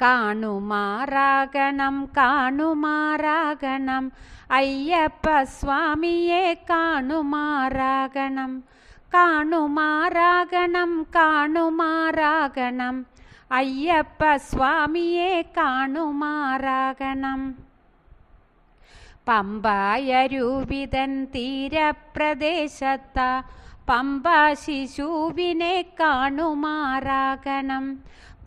കാണുമാറാകണം കാണുമാറാകണം അയ്യപ്പ സ്വാമിയെ കാണുമാറാകണം. കാണുമാറാകണം കാണുമാറാകണം അയ്യപ്പ സ്വാമിയെ കാണുമാറാകണം. പമ്പായരൂപിതൻ തീരപ്രദേശത്ത പമ്പാ ശിശുവിനെ കാണുമാറാകണം.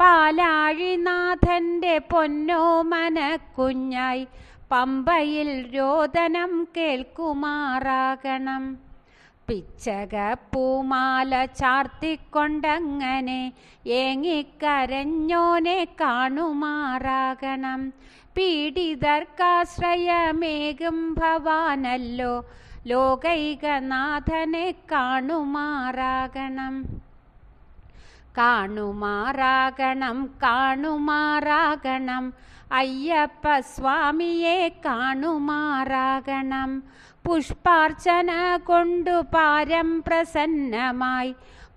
പാലാഴിനാഥൻ്റെ പൊന്നോമന കുഞ്ഞായി പമ്പയിൽ രോദനം കേൾക്കുമാറാകണം. പിച്ചകപ്പൂമാല ചാർത്തിക്കൊണ്ടങ്ങനെ ഏങ്ങിക്കരഞ്ഞോനെ കാണുമാറാകണം. പീഡിതർക്കാശ്രയമേകും ഭവാനല്ലോ ലോകൈകനാഥനെ കാണുമാറാകണം. കാണുമാറാകണം കാണുമാറാകണം അയ്യപ്പ സ്വാമിയെ കാണുമാറാകണം. പുഷ്പാർച്ചന കൊണ്ടു പാരം പ്രസന്നമായി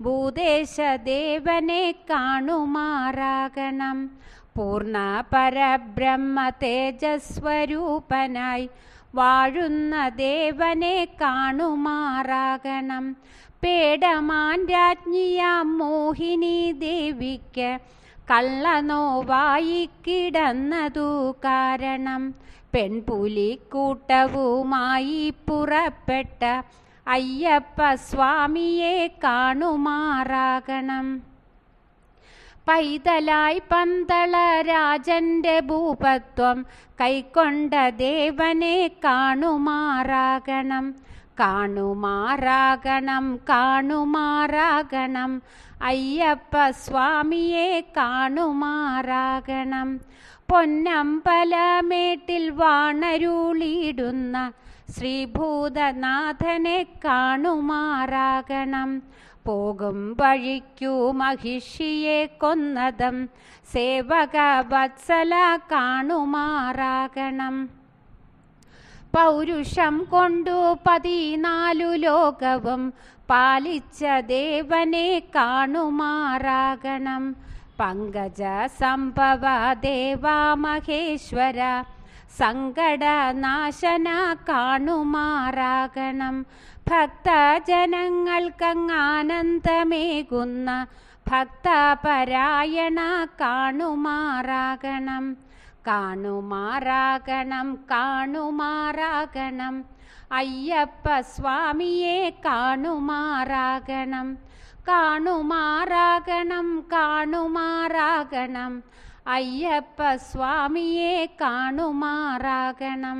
ഭൂദേശദേവനെ കാണുമാറാകണം. പൂർണ്ണ പരബ്രഹ്മ തേജസ്വരൂപനായി വാഴുന്ന ദേവനെ കാണുമാറാകണം. പേടമാൻ രാജ്ഞിയാം മോഹിനി ദേവിക്ക് കള്ളനോവായി കിടന്നതു കാരണം പെൺപുലിക്കൂട്ടവുമായി പുറപ്പെട്ട അയ്യപ്പ സ്വാമിയെ കാണുമാറാകണം. പൈതലായി പന്തള രാജന്റെ ഭൂപത്വം കൈക്കൊണ്ട ദേവനെ കാണുമാറാകണം. കാണുമാറാകണം കാണുമാറാകണം അയ്യപ്പ സ്വാമിയെ കാണുമാറാകണം. പൊന്നമ്പലമേട്ടിൽ വാണരുളിയിടുന്ന ശ്രീഭൂതനാഥനെ കാണുമാറാകണം. പോകും വഴിക്കു മഹിഷിയെ കൊന്നതും സേവക വത്സല കാണുമാറാകണം. പൗരുഷം കൊണ്ടു 14 ലോകവും പാലിച്ച ദേവനെ കാണുമാറാകണം. പങ്കജ സംഭവ ദേവാ മഹേശ്വര സങ്കടനാശന കാണുമാറാകണം. ഭക്തജനങ്ങൾക്കങ്ങാനന്ദമേകുന്ന ഭക്തപരായണ കാണുമാറാകണം. കാണുമാറാകണം കാണുമാറാകണം അയ്യപ്പ സ്വാമിയെ കാണുമാറാകണം. കാണുമാറാകണം കാണുമാറാകണം അയ്യപ്പ സ്വാമിയെ കാണുമാറാകണം.